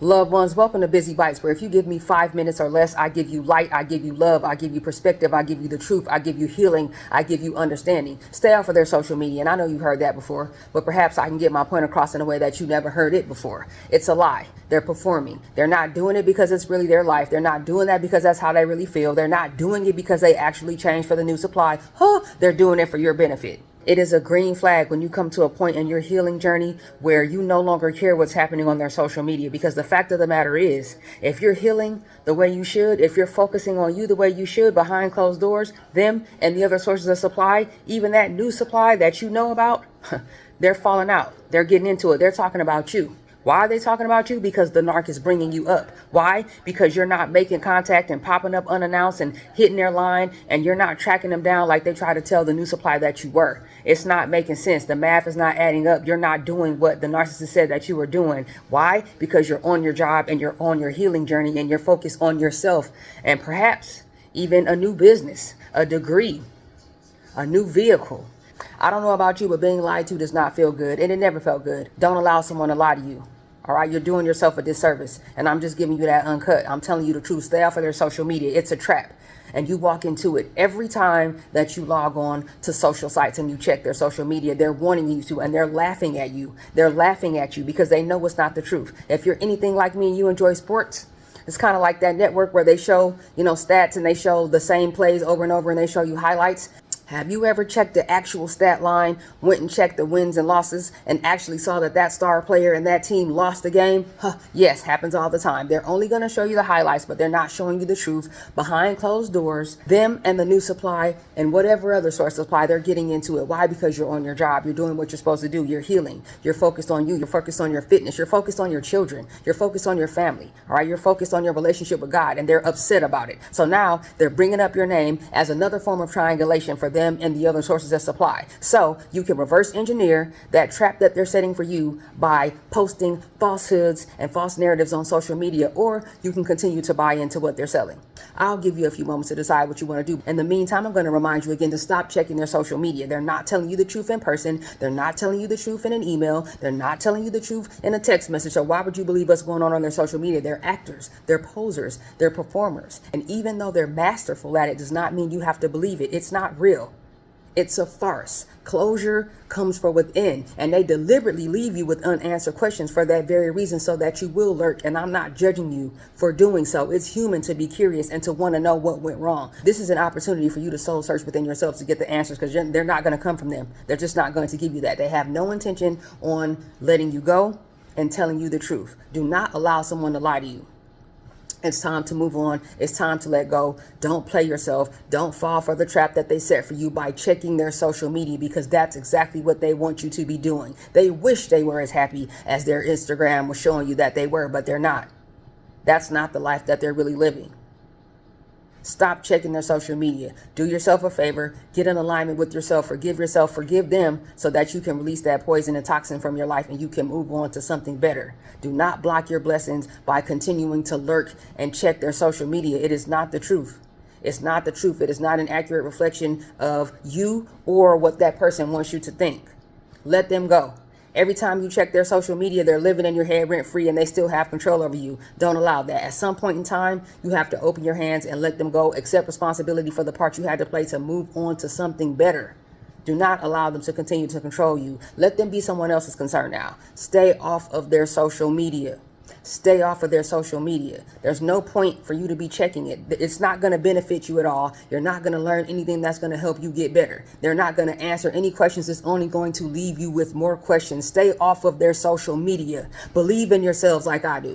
Loved ones, welcome to Busy Bites, where if you give me 5 minutes or less, I give you light, I give you love, I give you perspective, I give you the truth, I give you healing, I give you understanding. Stay off of their social media, and I know you've heard that before, but perhaps I can get my point across in a way that you never heard it before. It's a lie. They're performing. They're not doing it because it's really their life. They're not doing that because that's how they really feel. They're not doing it because they actually changed for the new supply. They're doing it for your benefit. It is a green flag when you come to a point in your healing journey where you no longer care what's happening on their social media, because the fact of the matter is, if you're healing the way you should, if you're focusing on you the way you should behind closed doors, them and the other sources of supply, even that new supply that you know about, they're falling out. They're getting into it. They're talking about you. Why are they talking about you? Because the narc is bringing you up. Why? Because you're not making contact and popping up unannounced and hitting their line, and you're not tracking them down like they try to tell the new supply that you were. It's not making sense. The math is not adding up. You're not doing what the narcissist said that you were doing. Why? Because you're on your job and you're on your healing journey and you're focused on yourself and perhaps even a new business, a degree, a new vehicle. I don't know about you, but being lied to does not feel good, and it never felt good. Don't allow someone to lie to you. All right, you're doing yourself a disservice, and I'm just giving you that uncut. I'm telling you the truth. Stay off of their social media. It's a trap, and you walk into it every time that you log on to social sites and you check their social media. They're warning you to, and they're laughing at you. They're laughing at you because they know it's not the truth. If you're anything like me and you enjoy sports, it's kind of like that network where they show, stats, and they show the same plays over and over, and they show you highlights. Have you ever checked the actual stat line, went and checked the wins and losses, and actually saw that star player and that team lost the game? Yes, happens all the time. They're only going to show you the highlights, but they're not showing you the truth. Behind closed doors, them and the new supply and whatever other source of supply, they're getting into it. Why? Because you're on your job. You're doing what you're supposed to do. You're healing. You're focused on you. You're focused on your fitness. You're focused on your children. You're focused on your family. All right? You're focused on your relationship with God, and they're upset about it. So now they're bringing up your name as another form of triangulation for them and the other sources of supply. So you can reverse engineer that trap that they're setting for you by posting falsehoods and false narratives on social media, or you can continue to buy into what they're selling. I'll give you a few moments to decide what you want to do. In the meantime, I'm going to remind you again to stop checking their social media. They're not telling you the truth in person. They're not telling you the truth in an email. They're not telling you the truth in a text message. So why would you believe what's going on their social media? They're actors, they're posers, they're performers. And even though they're masterful at it, does not mean you have to believe it. It's not real. It's a farce. Closure comes from within, and they deliberately leave you with unanswered questions for that very reason, so that you will lurk. And I'm not judging you for doing so. It's human to be curious and to want to know what went wrong. This is an opportunity for you to soul search within yourselves to get the answers, because they're not going to come from them. They're just not going to give you that. They have no intention on letting you go and telling you the truth. Do not allow someone to lie to you. It's time to move on. It's time to let go. Don't play yourself. Don't fall for the trap that they set for you by checking their social media, because that's exactly what they want you to be doing. They wish they were as happy as their Instagram was showing you that they were, but they're not. That's not the life that they're really living. Stop checking their social media. Do yourself a favor. Get in alignment with yourself. Forgive them, so that you can release that poison and toxin from your life and you can move on to something better. Do not block your blessings by continuing to lurk and check their social media. It is not the truth. It's not the truth. It is not an accurate reflection of you or what that person wants you to think. Let them go. Every time you check their social media, they're living in your head rent free, and they still have control over you. Don't allow that. At some point in time, you have to open your hands and let them go. Accept responsibility for the part you had to play to move on to something better. Do not allow them to continue to control you. Let them be someone else's concern now. Stay off of their social media. Stay off of their social media. There's no point for you to be checking it. It's not going to benefit you at all. You're not going to learn anything that's going to help you get better. They're not going to answer any questions. It's only going to leave you with more questions. Stay off of their social media. Believe in yourselves like I do.